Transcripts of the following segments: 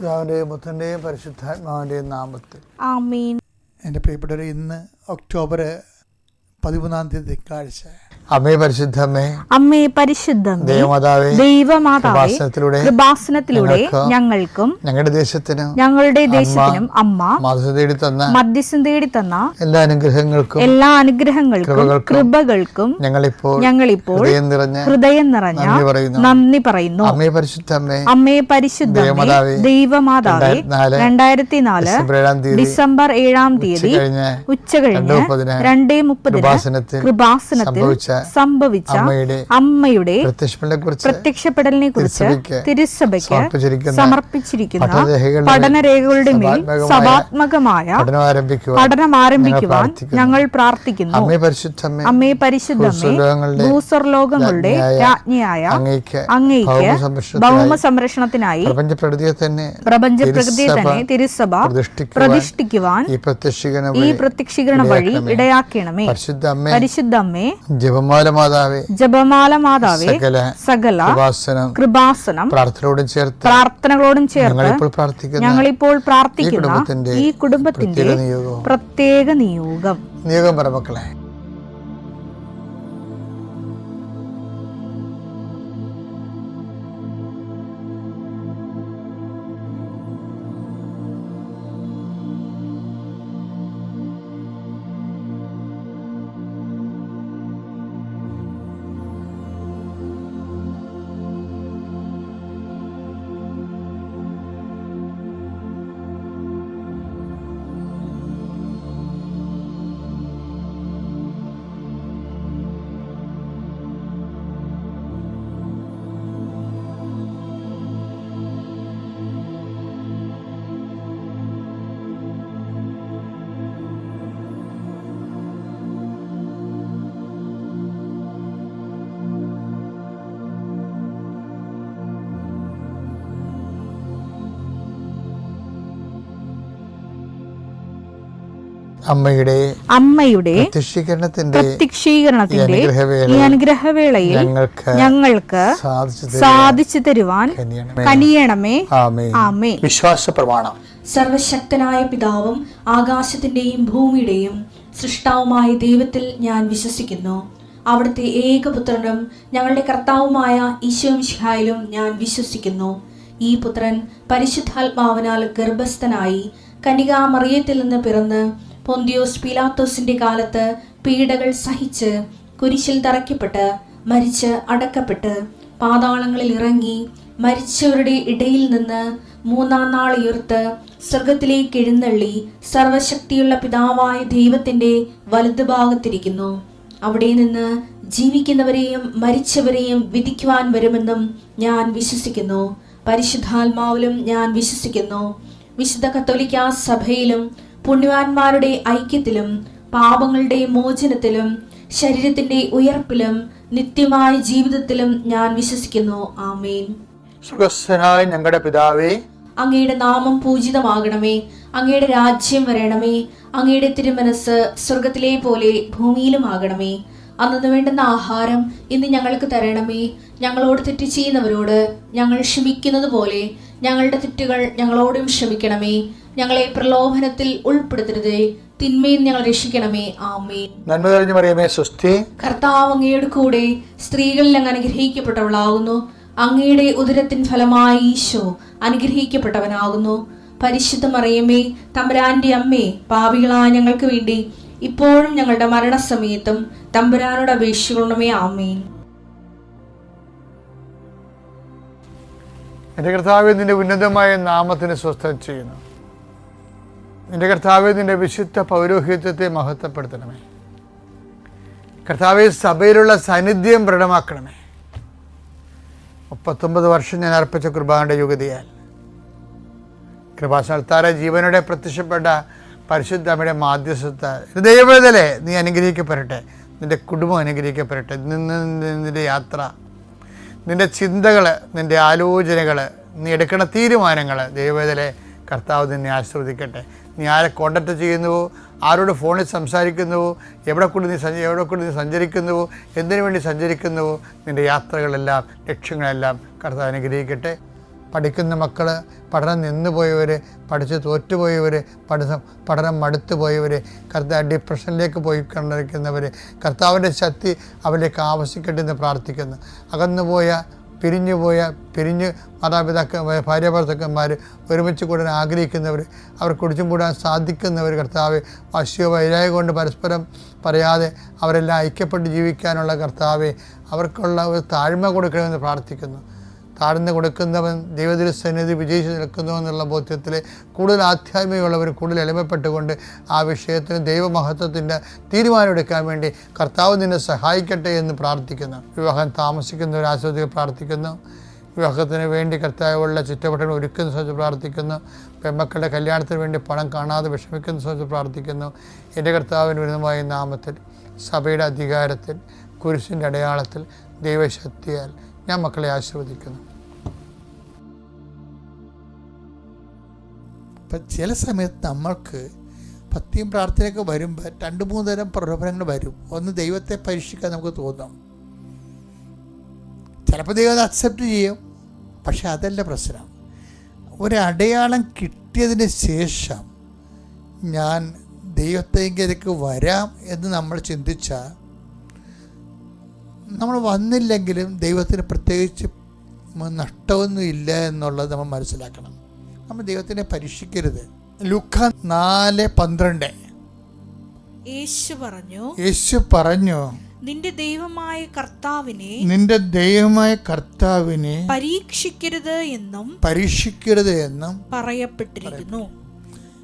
പിതാവിൻ്റെയും പുത്രൻ്റെയും പരിശുദ്ധാത്മാവിൻ്റെയും നാമത്തിൽ ആമേൻ. എൻ്റെ പ്രിയപ്പെട്ടവരെ, ഇന്ന് ഒക്ടോബർ 13 തിങ്കളാഴ്ച. അമ്മേ പരിശുദ്ധമ്മേ, അമ്മേ പരിശുദ്ധമേ, ദൈവമാതാവേ, ദൈവമാതാവേ, കൃപാസനത്തിലൂടെ ഞങ്ങൾക്കും ഞങ്ങളുടെ ദേശത്തിനും അമ്മ മധ്യസ്ഥം തേടി തന്ന എല്ലാ അനുഗ്രഹങ്ങൾക്കും കൃപകൾക്കും ഞങ്ങളിപ്പോൾ ഹൃദയം നിറഞ്ഞ നന്ദി പറയുന്നു. അമ്മേ പരിശുദ്ധമേ, ദൈവമാതാവേ, 2004 ഡിസംബർ 7-ാം തീയതി ഉച്ചകഴിഞ്ഞ് 2:30 കൃപാസനത്തിൽ സംഭവിച്ച അമ്മയുടെ പ്രത്യക്ഷപ്പെടലിനെ കുറിച്ച് തിരുസഭയ്ക്ക് സമർപ്പിച്ചിരിക്കുന്ന പഠനരേഖകളുടെ മേൽ സഭാത്മകമായ പഠനം ആരംഭിക്കുവാൻ ഞങ്ങൾ പ്രാർത്ഥിക്കുന്നു. അമ്മേ പരിശുദ്ധമേ, ഭൂസ്വർലോകങ്ങളുടെ രാജ്ഞിയായ അങ്ങേയ്ക്ക് ഭൗമ സംരക്ഷണത്തിനായി പ്രപഞ്ചപ്രകൃതിയെ തന്നെ തിരുസഭ പ്രതിഷ്ഠിക്കുവാൻ ഈ പ്രത്യക്ഷീകരണ വഴി ഇടയാക്കണമേ. പരിശുദ്ധമ്മേ, ജപമാല മാതാവേ, സകല കൃപാസനം പ്രാർത്ഥനകളോടും ചേർത്ത് ഞങ്ങളിപ്പോൾ പ്രാർത്ഥിക്കുന്ന ഈ കുടുംബത്തിന്റെ പ്രത്യേക നിയോഗം പറമക്കളെ. അമ്മയുടെ പ്രത്യക്ഷീകരണത്തിന്റെ ഈ അനുഗ്രഹവേളയിൽ ഞങ്ങൾക്ക് സാധിച്ചു തരുവാൻ കനിയണമേ. ആമേൻ. വിശ്വാസ പ്രമാണം. സർവശക്തനായ പിതാവും ആകാശത്തിന്റെയും ഭൂമിയുടെയും സൃഷ്ടാവുമായ ദൈവത്തിൽ ഞാൻ വിശ്വസിക്കുന്നു. അവിടുത്തെ ഏകപുത്രനും ഞങ്ങളുടെ കർത്താവുമായ ഈശോമിശിഹായിലും ഞാൻ വിശ്വസിക്കുന്നു. ഈ പുത്രൻ പരിശുദ്ധാത്മാവിനാൽ ഗർഭസ്ഥനായി കന്യകാമറിയത്തിൽ നിന്ന് പിറന്ന് പൊന്തിയോസ് പീലാത്തോസിന്റെ കാലത്ത് പീഡകൾ സഹിച്ച് കുരിശിൽ തറയ്ക്കപ്പെട്ട് മരിച്ച് അടക്കപ്പെട്ട് പാതാളങ്ങളിൽ ഇറങ്ങി മരിച്ചവരുടെ ഇടയിൽ നിന്ന് 3-ാം നാൾ ഉയർത്ത് സ്വർഗത്തിലേക്ക് എഴുന്നള്ളി സർവശക്തിയുള്ള പിതാവായ ദൈവത്തിന്റെ വലതുഭാഗത്തിരിക്കുന്നു. അവിടെ നിന്ന് ജീവിക്കുന്നവരെയും മരിച്ചവരെയും വിധിക്കുവാൻ വരുമെന്നും ഞാൻ വിശ്വസിക്കുന്നു. പരിശുദ്ധാത്മാവിലും ഞാൻ വിശ്വസിക്കുന്നു. വിശുദ്ധ കത്തോലിക്കാ സഭയിലും പുണ്യവാന്മാരുടെ ഐക്യത്തിലും പാപങ്ങളുടെ മോചനത്തിലും ശരീരത്തിന്റെ ഉയർപ്പിലും നിത്യമായ ജീവിതത്തിലും ഞാൻ വിശ്വസിക്കുന്നു. ആമേൻ. സ്വർഗ്ഗസ്ഥനായ ഞങ്ങളുടെ പിതാവേ, അങ്ങയുടെ നാമം പൂജിതമാകണമേ. അങ്ങയുടെ രാജ്യം വരണമേ. അങ്ങയുടെ തിരുമനസ് സ്വർഗത്തിലെ പോലെ ഭൂമിയിലും ആകണമേ. അന്നു വേണ്ടുന്ന ആഹാരം ഇന്ന് ഞങ്ങൾക്ക് തരണമേ. ഞങ്ങളോട് തെറ്റ് ചെയ്യുന്നവരോട് ഞങ്ങൾ ക്ഷമിക്കുന്നത് പോലെ ഞങ്ങളുടെ തെറ്റുകൾ ഞങ്ങളോടും ക്ഷമിക്കണമേ. ഞങ്ങളെ പ്രലോഭനത്തിൽ ഉൾപ്പെടുത്തരുതേ, തിന്മയിൽ ഞങ്ങൾ രക്ഷിക്കണമേ. ആമേൻ. നന്മ നിറഞ്ഞ മറിയമേ, സ്വസ്തി. കർത്താവ് അങ്ങയുടെ കൂടെ സ്ത്രീകളിൽ അങ്ങ് അനുഗ്രഹിക്കപ്പെട്ടവളാകുന്നു. അങ്ങയുടെ ഉദരത്തിൻ ഫലമായി ഈശോ അനുഗ്രഹിക്കപ്പെട്ടവനാകുന്നു. പരിശുദ്ധ മറിയമേ, തമ്പുരാന്റെ അമ്മേ, പാപികളായ ഞങ്ങൾക്ക് വേണ്ടി ഇപ്പോഴും ഞങ്ങളുടെ മരണസമയത്തും തമ്പുരാനോട് അപേക്ഷിക്കണമേ. ആമേൻ. എൻ്റെ കർത്താവേ, നിന്റെ ഉന്നതമായ നാമത്തിന് സ്വസ്ഥം ചെയ്യുന്നു. നിന്റെ കർത്താവേ, നിന്റെ വിശുദ്ധ പൗരോഹിത്യത്തെ മഹത്വപ്പെടുത്തണമേ. കർത്താവേ, സഭയിലുള്ള സാന്നിധ്യം ദൃഢമാക്കണമേ. 39 വർഷം ഞാൻ അർപ്പിച്ച കൃപാന്റെ യുഗതിയാൽ കൃപാസനത്താറെ ജീവനോടെ പ്രത്യക്ഷപ്പെട്ട പരിശുദ്ധ അമ്മയുടെ മാധ്യസ്ഥത ദൈവവേദലേ നീ അനുഗ്രഹിക്കപ്പെടട്ടെ. നിന്റെ കുടുംബം അനുഗ്രഹിക്കപ്പെടട്ടെ. നിന്റെ യാത്ര, നിന്റെ ചിന്തകൾ, നിന്റെ ആലോചനകൾ, നീ എടുക്കുന്ന തീരുമാനങ്ങൾ ദൈവവേദലേ കർത്താവ് നിന്നെ ആശീർവദിക്കട്ടെ. നീ ആരെ കോണ്ടാക്ട് ചെയ്യുന്നുവോ, ആരോട് ഫോണിൽ സംസാരിക്കുന്നുവോ, എവിടെ കൂടി നീ സഞ്ചരിക്കുന്നുവോ, എന്തിനു വേണ്ടി സഞ്ചരിക്കുന്നുവോ, നിൻ്റെ യാത്രകളെല്ലാം ലക്ഷ്യങ്ങളെല്ലാം കർത്താവ് അനുഗ്രഹിക്കട്ടെ. പഠിക്കുന്ന മക്കൾ, പഠനം നിന്നുപോയവർ, പഠിച്ച് തോറ്റുപോയവർ, പഠനം മടുത്തു പോയവർ, കർത്താവ് ഡിപ്രഷനിലേക്ക് പോയി കണ്ടിരിക്കുന്നവർ, കർത്താവിൻ്റെ ശക്തി അവരിലേക്ക് ആവശ്യിക്കട്ടെ എന്ന് പ്രാർത്ഥിക്കുന്നു. അകന്നുപോയ പിരിഞ്ഞ് മാതാപിതാക്കൾ, ഭാര്യാഭർത്താക്കന്മാർ ഒരുമിച്ച് കൂടാൻ ആഗ്രഹിക്കുന്നവർ, അവർ കുടിച്ചും കൂടാൻ സാധിക്കുന്നവർ, കർത്താവ് വശ്യോ വൈരാഗ്യം കൊണ്ട് പരസ്പരം പറയാതെ അവരെല്ലാം ഐക്യപ്പെട്ട് ജീവിക്കാനുള്ള കർത്താവെ അവർക്കുള്ള ഒരു താഴ്മ കൊടുക്കണമെന്ന് പ്രാർത്ഥിക്കുന്നു. താഴ്ന്നു കൊടുക്കുന്നവൻ ദൈവത്തിൻ്റെ സന്നിധി വിജയിച്ച് നിൽക്കുന്നു എന്നുള്ള ബോധ്യത്തിൽ കൂടുതൽ ആധ്യാത്മികമുള്ളവർ കൂടുതൽ എളിമപ്പെട്ടുകൊണ്ട് ആ വിഷയത്തിന് ദൈവമഹത്വത്തിൻ്റെ തീരുമാനമെടുക്കാൻ വേണ്ടി കർത്താവ് നിന്നെ സഹായിക്കട്ടെ എന്ന് പ്രാർത്ഥിക്കുന്നു. വിവാഹം താമസിക്കുന്നവർ ആശ്വസിച്ച് പ്രാർത്ഥിക്കുന്നു. വിവാഹത്തിന് വേണ്ടി കർത്താവുള്ള ചുറ്റവട്ടങ്ങൾ ഒരുക്കുന്ന സമയത്ത് പ്രാർത്ഥിക്കുന്നു. പെൺമക്കളുടെ കല്യാണത്തിന് വേണ്ടി പണം കാണാതെ വിഷമിക്കുന്ന സമയത്ത് പ്രാർത്ഥിക്കുന്നു. എൻ്റെ കർത്താവിന് വിരുദ്ധമായ നാമത്തിൽ, സഭയുടെ അധികാരത്തിൽ, കുരിശിൻ്റെ അടയാളത്തിൽ, ദൈവശക്തിയാൽ ഞാൻ മക്കളെ ആശീർവദിക്കുന്നു. ഇപ്പം ചില സമയത്ത് നമ്മൾക്ക് ഭക്തിയും പ്രാർത്ഥനയൊക്കെ വരുമ്പോൾ 2-3 തരം പ്രലോഭനങ്ങൾ വരും. ഒന്ന്, ദൈവത്തെ പരീക്ഷിക്കാൻ നമുക്ക് തോന്നും. ചിലപ്പോൾ ദൈവം അത് അക്സെപ്റ്റ് ചെയ്യും. പക്ഷെ അതല്ല പ്രശ്നം. ഒരടയാളം കിട്ടിയതിന് ശേഷം ഞാൻ ദൈവത്തേക്ക് വരാം എന്ന് നമ്മൾ ചിന്തിച്ചാൽ, നമ്മൾ വന്നില്ലെങ്കിലും ദൈവത്തിന് പ്രത്യേകിച്ച് നഷ്ടമൊന്നും ഇല്ല എന്നുള്ളത് നമ്മൾ മനസ്സിലാക്കണം. നമ്മൾ ദൈവത്തിനെ പരീക്ഷിക്കരുത്. ലൂക്കാ 4:12 യേശു പറഞ്ഞു നിന്റെ ദൈവമായ കർത്താവിനെ പരീക്ഷിക്കരുത് എന്നും പറയപ്പെട്ടിരിക്കുന്നു.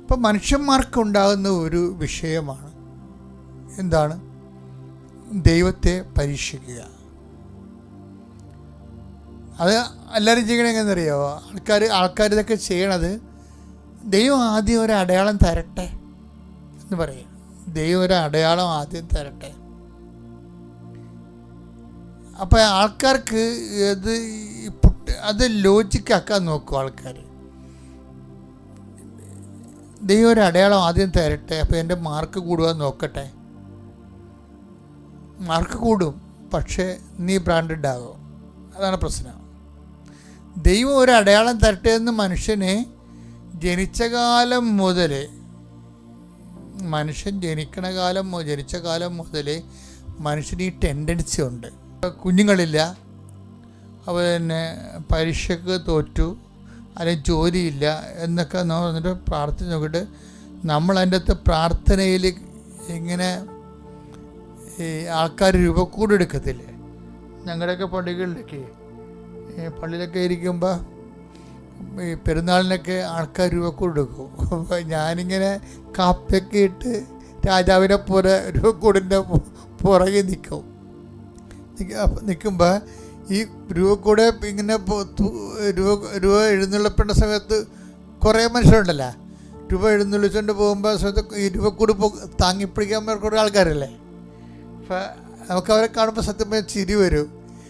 ഇപ്പം മനുഷ്യന്മാർക്കുണ്ടാകുന്ന ഒരു വിഷയമാണ് എന്താണ്? ദൈവത്തെ പരീക്ഷിക്കുക. അത് എല്ലാവരും ചെയ്യണം എങ്ങനെയെന്നറിയാമോ? ആൾക്കാർ ഇതൊക്കെ ചെയ്യണത് ദൈവം ആദ്യം ഒരു അടയാളം തരട്ടെ എന്ന് പറയും. ദൈവം ഒരു അടയാളം ആദ്യം തരട്ടെ. അപ്പം ആൾക്കാർക്ക് അത് ലോജിക്കാക്കാൻ നോക്കും ആൾക്കാർ. ദൈവം ഒരു അടയാളം ആദ്യം തരട്ടെ, അപ്പോൾ എൻ്റെ മാർക്ക് കൂടുവാൻ നോക്കട്ടെ. മാർക്ക് കൂടും, പക്ഷേ നീ ബ്രാൻഡഡ് ആകും. അതാണ് പ്രശ്നം. ദൈവം ഒരു അടയാളം തരട്ടെ എന്ന് മനുഷ്യനെ ജനിച്ച കാലം മുതൽ മനുഷ്യന് ഈ ടെൻഡൻസി ഉണ്ട്. കുഞ്ഞുങ്ങളില്ല, പിന്നെ പരീക്ഷയ്ക്ക് തോറ്റു, അല്ലെങ്കിൽ ജോലിയില്ല എന്നൊക്കെ വന്നിട്ട് പ്രാർത്ഥന നോക്കിയിട്ട് നമ്മൾ അതിൻ്റെ അകത്ത് പ്രാർത്ഥനയിൽ ഇങ്ങനെ ഈ ആൾക്കാർ രൂപക്കൂട് എടുക്കത്തില്ലേ? ഞങ്ങളുടെയൊക്കെ പള്ളിയിലൊക്കെ ഇരിക്കുമ്പോൾ ഈ പെരുന്നാളിനൊക്കെ ആൾക്കാർ രൂപക്കൂട് എടുക്കും. അപ്പോൾ ഞാനിങ്ങനെ കാപ്പിയൊക്കെ ഇട്ട് രാജാവിനെ പോലെ രൂപക്കൂടിൻ്റെ പുറകെ നിൽക്കുമ്പോൾ ഈ രൂപക്കൂടെ ഇങ്ങനെ രൂപ എഴുന്നള്ളിപ്പേണ്ട സമയത്ത് കുറേ മനുഷ്യരുണ്ടല്ലോ. രൂപ എഴുന്നള്ളിച്ചുകൊണ്ട് പോകുമ്പോൾ സമയത്ത് ഈ രൂപക്കൂട് താങ്ങിപ്പിടിക്കാൻ കുറേ ആൾക്കാരല്ലേ. അപ്പം നമുക്ക് അവരെ കാണുമ്പോൾ സത്യം പറഞ്ഞാൽ ചിരി വരും.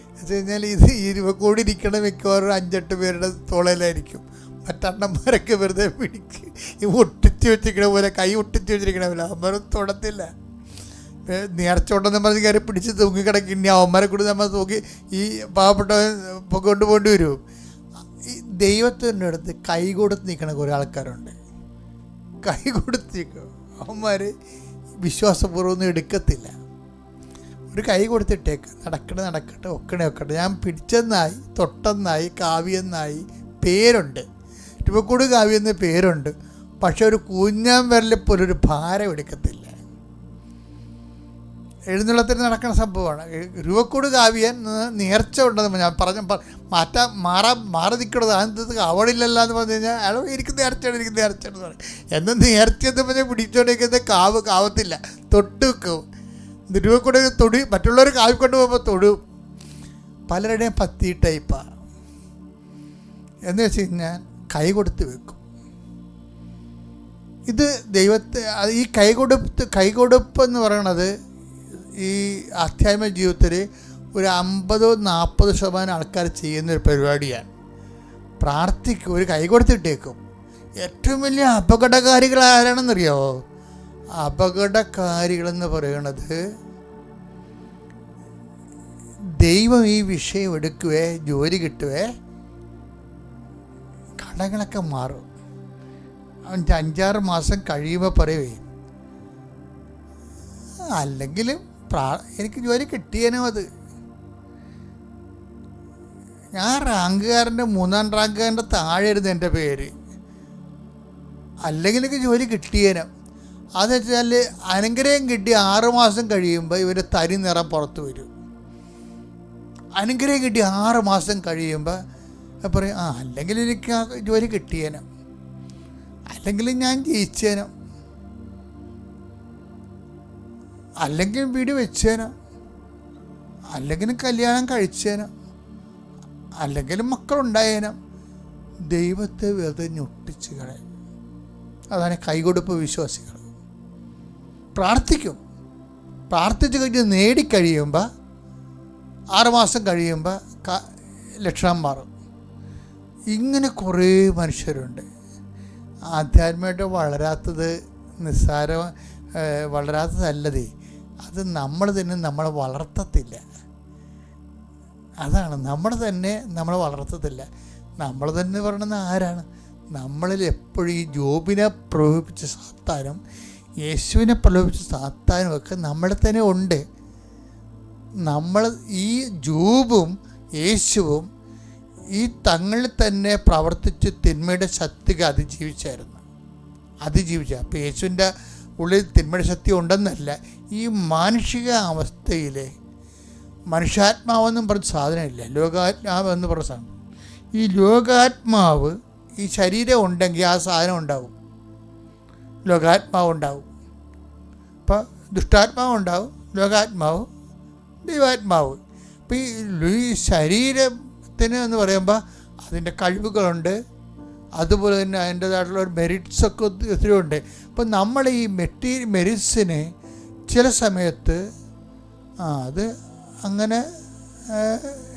എന്ന് വെച്ച് കഴിഞ്ഞാൽ ഈ രൂപക്കൂടി ഇരിക്കണം മിക്കവാറും 5-8 പേരുടെ തോളയിലായിരിക്കും. മറ്റണ്ണന്മാരൊക്കെ വെറുതെ ഈ ഒട്ടിച്ച് വെച്ചിരിക്കണ പോലെ, കൈ ഒട്ടിച്ച് വെച്ചിരിക്കണ പോലെ. അവന്മാരും തൊടത്തില്ല. നേർച്ചോണ്ടെന്ന് പറഞ്ഞ് കയറി പിടിച്ച് തൂങ്ങിക്കിടക്കി. ഇനി അവന്മാരെ കൂടി നമ്മൾ തൂക്കി ഈ പാവപ്പെട്ടവൻ കൊണ്ടുപോകേണ്ടി വരും. ഈ ദൈവത്തിൻ്റെ അടുത്ത് കൈ കൊടുത്ത് നിൽക്കണ കുറേ ആൾക്കാരുണ്ട്. കൈ കൊടുത്ത് നിൽക്കും. അവന്മാർ വിശ്വാസപൂർവ്വമൊന്നും എടുക്കത്തില്ല. ഒരു കൈ കൊടുത്തിട്ടേക്ക്, നടക്കട്ടെ, ഒക്കട്ടെ. ഞാൻ പിടിച്ചെന്നായി, തൊട്ടെന്നായി, കാവ്യെന്നായി പേരുണ്ട്. രൂപക്കൂട് കാവ്യെന്ന് പേരുണ്ട്. പക്ഷെ ഒരു കുഞ്ഞാൻ വരലെപ്പോലെ ഒരു ഭാരം എടുക്കത്തില്ല. എഴുന്നള്ളത്തിന് നടക്കുന്ന സംഭവമാണ്. രൂപക്കൂട് കാവ്യൻ നേർച്ച ഉണ്ടെന്ന് ഞാൻ മാറി നിൽക്കണത്. അതിന് അവളില്ലല്ലോ എന്ന് പറഞ്ഞു കഴിഞ്ഞാൽ അയാൾ എനിക്ക് നേർച്ചയാണെന്ന് പറയും. എന്നും നേർച്ചയെന്ന് പറഞ്ഞാൽ പിടിച്ചോണ്ടിരിക്കുന്നത് കാവത്തില്ല, തൊട്ട് വെക്കും. രൂപക്കൂടെ തൊടി, മറ്റുള്ളവർ കാവിക്കൊണ്ട് പോകുമ്പോൾ തൊടും. പലരുടെയും പത്തി ടൈപ്പാണ്. എന്ന് വെച്ച് കഴിഞ്ഞാൽ കൈ കൊടുത്ത് വെക്കും. ഇത് ദൈവത്തെ ഈ കൈകൊടുപ്പ് എന്ന് പറയണത് ഈ ആധ്യാത്മിക ജീവിതത്തിൽ ഒരു 50-40% ആൾക്കാർ ചെയ്യുന്നൊരു പരിപാടിയാണ്. പ്രാർത്ഥിക്കും, ഒരു കൈ കൊടുത്തിട്ടേക്കും. ഏറ്റവും വലിയ അപകടകാരികൾ ആരാണെന്നറിയാമോ? അപകടകാരികളെന്ന് പറയണത് ദൈവം ഈ വിഷയം എടുക്കുവേ, ജോലി കിട്ടുവേ, കടങ്ങളൊക്കെ മാറും. 5-6 മാസം കഴിയുമ്പോൾ പറയുവേ, അല്ലെങ്കിലും എനിക്ക് ജോലി കിട്ടിയേനോ. അത് ഞാൻ റാങ്കുകാരൻ്റെ 3ാം റാങ്കുകാരൻ്റെ താഴെ ഇരുന്ന് എൻ്റെ പേര്, അല്ലെങ്കിൽ എനിക്ക് ജോലി കിട്ടിയേനോ. അതെന്ന് വെച്ചാൽ അനുഗ്രഹം കിട്ടി 6 മാസം കഴിയുമ്പോൾ ഇവർ തനി നിറം പുറത്ത് വരും. അനുഗ്രഹം കിട്ടി 6 മാസം കഴിയുമ്പോൾ പറയും, അല്ലെങ്കിൽ എനിക്ക് ആ ജോലി കിട്ടിയേനോ, അല്ലെങ്കിൽ ഞാൻ ജയിച്ചേനോ, അല്ലെങ്കിൽ വീട് വെച്ചേനോ, അല്ലെങ്കിൽ കല്യാണം കഴിച്ചേനോ, അല്ലെങ്കിൽ മക്കളുണ്ടായേനോ. ദൈവത്തെ വെറുതെ ഞൊട്ടിച്ച് കളയും. അതാണ് കൈകൊടുപ്പ് വിശ്വാസികൾ. പ്രാർത്ഥിച്ച് കഴിഞ്ഞ് നേടിക്കഴിയുമ്പോൾ 6 മാസം കഴിയുമ്പോൾ ലക്ഷണം മാറും. ഇങ്ങനെ കുറേ മനുഷ്യരുണ്ട്. ആധ്യാത്മികമായിട്ട് വളരാത്തതല്ലതേ, അത് നമ്മൾ തന്നെ നമ്മളെ വളർത്തത്തില്ല. അതാണ് നമ്മൾ തന്നെ നമ്മളെ വളർത്തത്തില്ല. നമ്മൾ തന്നെ പറയണത് ആരാണ്? നമ്മളിൽ എപ്പോഴും ഈ ജോബിനെ പ്രലോഭിപ്പിച്ച സാത്താനും യേശുവിനെ പ്രലോഭിപ്പിച്ച സാത്താനും ഒക്കെ നമ്മളെ തന്നെ ഉണ്ട്. നമ്മൾ ഈ ജോബും യേശുവും ഈ തങ്ങളിൽ തന്നെ പ്രവർത്തിച്ച് തിന്മയുടെ ശക്തിക്ക് അതിജീവിച്ച. അപ്പോൾ യേശുവിൻ്റെ ഉള്ളിൽ തിന്മയുടെ ശക്തി ഉണ്ടെന്നല്ല, ഈ മാനുഷിക അവസ്ഥയിൽ മനുഷ്യാത്മാവെന്നും പറഞ്ഞ സാധനമില്ല, ലോകാത്മാവെന്ന് പറഞ്ഞ സാധനം. ഈ ലോകാത്മാവ്, ഈ ശരീരം ഉണ്ടെങ്കിൽ ആ സാധനം ഉണ്ടാവും, ലോകാത്മാവ് ഉണ്ടാവും. അപ്പോൾ ദുഷ്ടാത്മാവ് ഉണ്ടാവും, ലോകാത്മാവ്, ദൈവാത്മാവ്. അപ്പോൾ ഈ ശരീരത്തിന് എന്ന് പറയുമ്പോൾ അതിൻ്റെ കഴിവുകളുണ്ട്, അതുപോലെ തന്നെ അതിൻ്റേതായിട്ടുള്ള ഒരു മെറിറ്റ്സൊക്കെ ഒത്തിരി ഉണ്ട്. അപ്പം നമ്മൾ ഈ മെറിറ്റ്സിന് ചില സമയത്ത് അത് അങ്ങനെ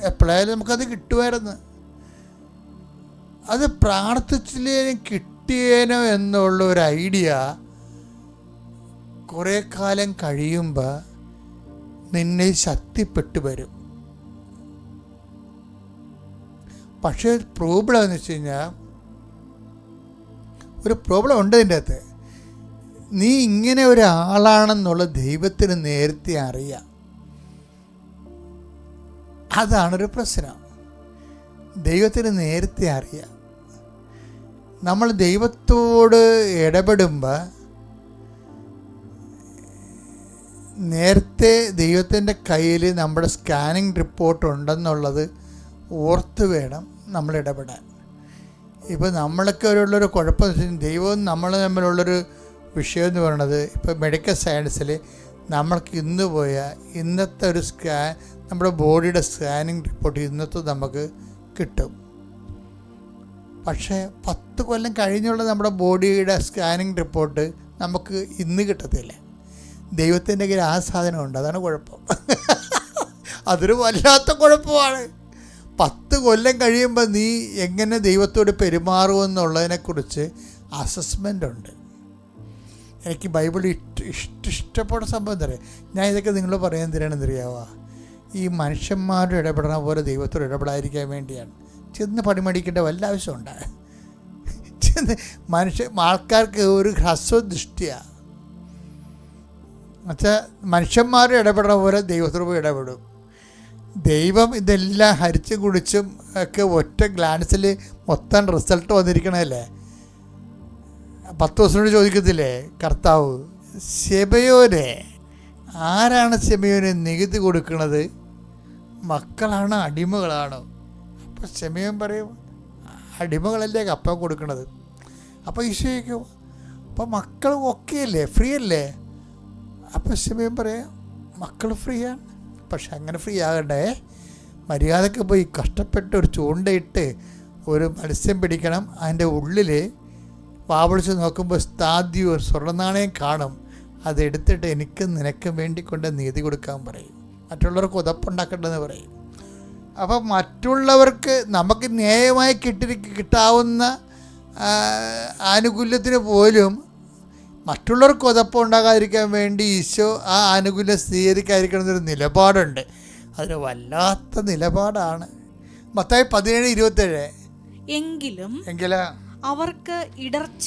എപ്പോഴായാലും നമുക്കത് കിട്ടുമായിരുന്നു. അത് പ്രാർത്ഥിച്ചില്ലേനും കിട്ടിയേനോ എന്നുള്ള ഒരു ഐഡിയ കുറേ കാലം കഴിയുമ്പോൾ നിന്നെ ശക്തിപ്പെട്ടു വരും. പക്ഷേ പ്രോബ്ലം എന്ന് വെച്ച് കഴിഞ്ഞാൽ, ഒരു പ്രോബ്ലം ഉണ്ട് ഇതിൻ്റെ അകത്ത്. നീ ഇങ്ങനെ ഒരാളാണെന്നുള്ള ദൈവത്തിന് നേരത്തെ അറിയാം. അതാണൊരു പ്രശ്നം. ദൈവത്തിന് നേരത്തെ അറിയാം. നമ്മൾ ദൈവത്തോട് ഇടപെടുമ്പോൾ നേരത്തെ ദൈവത്തിൻ്റെ കയ്യിൽ നമ്മുടെ സ്കാനിങ് റിപ്പോർട്ട് ഉണ്ടെന്നുള്ളത് ഓർത്ത് വേണം നമ്മൾ ഇടപെടാൻ. ഇപ്പോൾ നമ്മളൊക്കെ ഉള്ളൊരു കുഴപ്പം, ദൈവവും നമ്മൾ തമ്മിലുള്ളൊരു വിഷയം എന്ന് പറയുന്നത്, ഇപ്പോൾ മെഡിക്കൽ സയൻസിൽ നമ്മൾക്ക് ഇന്ന് പോയാൽ ഇന്നത്തെ ഒരു നമ്മുടെ ബോഡിയുടെ സ്കാനിങ് റിപ്പോർട്ട് ഇന്നത്തെ നമുക്ക് കിട്ടും. പക്ഷേ 10 കൊല്ലം കഴിഞ്ഞുള്ള നമ്മുടെ ബോഡിയുടെ സ്കാനിങ് റിപ്പോർട്ട് നമുക്ക് ഇന്ന് കിട്ടത്തില്ല. ദൈവത്തിൻ്റെ കയ്യിൽ ആ സാധനമുണ്ട്. അതാണ് കുഴപ്പം. അതൊരു വല്ലാത്ത കുഴപ്പമാണ്. 10 കൊല്ലം കഴിയുമ്പോൾ നീ എങ്ങനെ ദൈവത്തോട് പെരുമാറുമെന്നുള്ളതിനെക്കുറിച്ച് അസസ്മെൻ്റ് ഉണ്ട്. എനിക്ക് ബൈബിൾ ഇഷ്ടപ്പെട്ട സംഭവം തരാം. ഞാൻ ഇതൊക്കെ നിങ്ങൾ പറയാൻ തരാണെന്നറിയാവുക, ഈ മനുഷ്യന്മാരുടെ ഇടപെടണ പോലെ ദൈവത്തോട് ഇടപെടാതിരിക്കാൻ വേണ്ടിയാണ്. ചെന്ന് പണിമടിക്കേണ്ട വല്ല ആവശ്യമുണ്ട്? ആൾക്കാർക്ക് ഒരു ഹ്രസ്വദൃഷ്ടിയാണ്. എന്നുവെച്ചാൽ മനുഷ്യന്മാർ ഇടപെടണ പോലെ ദൈവത്തോട് പോയി ഇടപെടും. ദൈവം ഇതെല്ലാം ഹരിച്ചും കുടിച്ചും ഒക്കെ ഒറ്റ ഗ്ലാൻസിൽ മൊത്തം റിസൾട്ട് വന്നിരിക്കണമല്ലേ. 10 ദിവസത്തിനോട് ചോദിക്കത്തില്ലേ കർത്താവ്, ശെബയോനെ, ആരാണ് ശെബയോന് നികുതി കൊടുക്കുന്നത്? മക്കളാണോ അടിമകളാണോ? അപ്പോൾ ശെമയോൻ പറയും, അടിമകളല്ലേ കപ്പം കൊടുക്കണത്. അപ്പോൾ ഈശോയ്ക്കും അപ്പോൾ മക്കൾ ഓക്കെ അല്ലേ, ഫ്രീ അല്ലേ? അപ്പോൾ ശെമയോൻ പറയാം, മക്കൾ ഫ്രീ ആണ്. പക്ഷെ അങ്ങനെ ഫ്രീ ആകണ്ടേ, മര്യാദക്ക് പോയി കഷ്ടപ്പെട്ട് ഒരു ചൂണ്ടയിട്ട് ഒരു മത്സ്യം പിടിക്കണം. അതിൻ്റെ ഉള്ളിൽ വാവിളിച്ച് നോക്കുമ്പോൾ സ്ഥാദ്യം ഒരു സ്വർണ്ണനാണയം കാണും. അതെടുത്തിട്ട് എനിക്കും നിനക്കും വേണ്ടി കൊണ്ട് നീതി കൊടുക്കാൻ പറയും. മറ്റുള്ളവർക്ക് ഉതപ്പുണ്ടാക്കേണ്ടതെന്ന് പറയും. അപ്പം മറ്റുള്ളവർക്ക് നമുക്ക് ന്യായമായി കിട്ടാവുന്ന ആനുകൂല്യത്തിന് പോലും മറ്റുള്ളവർക്ക് ഉതപ്പുണ്ടാകാതിരിക്കാൻ വേണ്ടി ഈശോ ആ ആനുകൂല്യം സ്വീകരിക്കാതിരിക്കണം എന്നൊരു നിലപാടുണ്ട്. അതൊരു വല്ലാത്ത നിലപാടാണ്. മത്തായി 17:27. എങ്കിലും അവർക്ക് ഇടർച്ച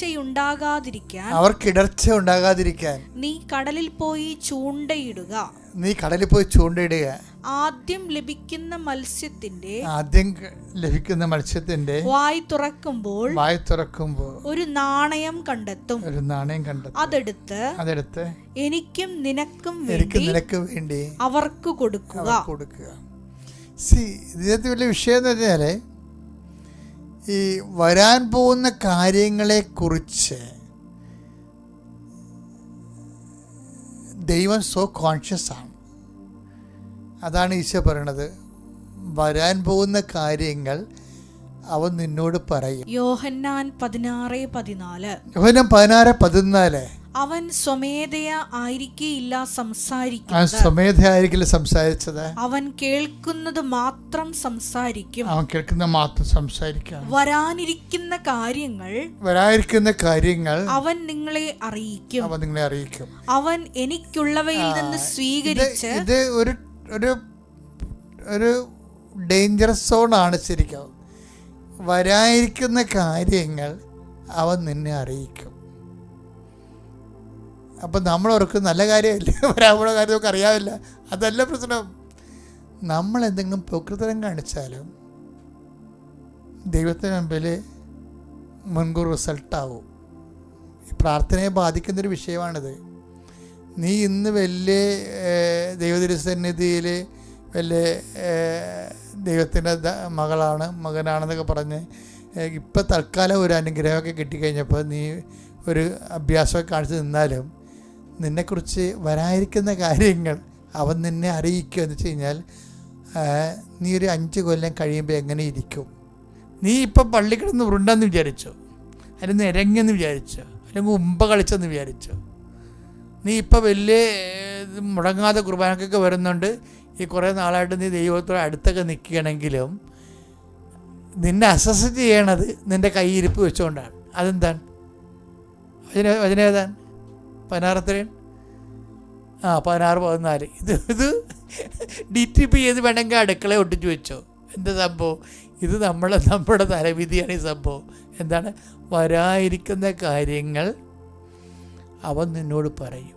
ഉണ്ടാകാതിരിക്കാൻ നീ കടലിൽ പോയി ചൂണ്ടയിടുക. ആദ്യം ലഭിക്കുന്ന മത്സ്യത്തിന്റെ വായ് തുറക്കുമ്പോൾ ഒരു നാണയം കണ്ടെത്തും. അതെടുത്ത് എനിക്കും നിനക്കും വേണ്ടി അവർക്ക് കൊടുക്കുക. ഇതിനകത്ത് വലിയ വിഷയം എന്ന് പറഞ്ഞാല് ഈ വരാൻ പോകുന്ന കാര്യങ്ങളെക്കുറിച്ച് ദൈവം സോ കോൺഷ്യസ് ആണ്. അതാണ് ഈശോ പറയണത്, വരാൻ പോകുന്ന കാര്യങ്ങൾ അവൻ നിന്നോട് പറയും. യോഹന്നാൻ 16:14. യോഹന്നാൻ 16:14. അവൻ സ്വമേധയാ ആയിരിക്കില്ല സംസാരിച്ചത്. അവൻ കേൾക്കുന്നത് മാത്രം സംസാരിക്കും. വരാനിരിക്കുന്ന കാര്യങ്ങൾ അവൻ നിങ്ങളെ അറിയിക്കും. അവൻ എനിക്കുള്ളവയിൽ നിന്ന് സ്വീകരിച്ച് ഇത് ഒരു ഡേഞ്ചറസ് സോണാണ്. ശരിക്കും വരാനിരിക്കുന്ന കാര്യങ്ങൾ അവൻ നിന്നെ അറിയിക്കും. അപ്പം നമ്മളവർക്ക് നല്ല കാര്യമല്ലേ, വരാനുള്ള കാര്യം നമുക്ക് അറിയാവില്ല, അതല്ല പ്രശ്നം. നമ്മൾ എന്തെങ്കിലും പ്രകൃതം കാണിച്ചാലും ദൈവത്തിന് മുമ്പിൽ മുൻകൂർ റിസൾട്ടാവും. ഈ പ്രാർത്ഥനയെ ബാധിക്കുന്നൊരു വിഷയമാണിത്. നീ ഇന്ന് വലിയ ദൈവതിരുസന്നിധിയിൽ വലിയ ദൈവത്തിൻ്റെ മകനാണെന്നൊക്കെ പറഞ്ഞ് ഇപ്പം തൽക്കാലം ഒരു അനുഗ്രഹമൊക്കെ കിട്ടിക്കഴിഞ്ഞപ്പോൾ നീ ഒരു അഭ്യാസമൊക്കെ കാണിച്ച് നിന്നാലും നിന്നെക്കുറിച്ച് വരാനിരിക്കുന്ന കാര്യങ്ങൾ അവൻ നിന്നെ അറിയിക്കുക എന്ന് വെച്ച് കഴിഞ്ഞാൽ നീ ഒരു 5 കൊല്ലം കഴിയുമ്പോൾ എങ്ങനെ ഇരിക്കും? നീ ഇപ്പം പള്ളി കിടന്ന് ഉരുണ്ടെന്ന് വിചാരിച്ചോ, അല്ലെങ്കിൽ ഇരങ്ങിയെന്ന് വിചാരിച്ചോ, അല്ലെങ്കിൽ ഉമ്പ കളിച്ചെന്ന് വിചാരിച്ചോ? നീ ഇപ്പം വലിയ മുടങ്ങാതെ കുർബാനക്കൊക്കെ വരുന്നുണ്ട്, ഈ കുറേ നാളായിട്ട് നീ ദൈവത്തോട് അടുത്തൊക്കെ നിൽക്കുകയാണെങ്കിലും നിന്നെ അസസ് ചെയ്യണത് നിൻ്റെ കൈയിരിപ്പ് വെച്ചുകൊണ്ടാണ്. അതെന്താണ്? വചനേതാണ്? 16:14. ഇത് DTP ചെയ്ത് വേണമെങ്കിൽ അടുക്കള ഒട്ടിച്ച് വെച്ചോ. എന്താ സംഭവം? ഇത് നമ്മുടെ തലവിധിയാണ് ഈ സംഭവം. എന്താണ്? വരാനിരിക്കുന്ന കാര്യങ്ങൾ അവൻ നിന്നോട് പറയും.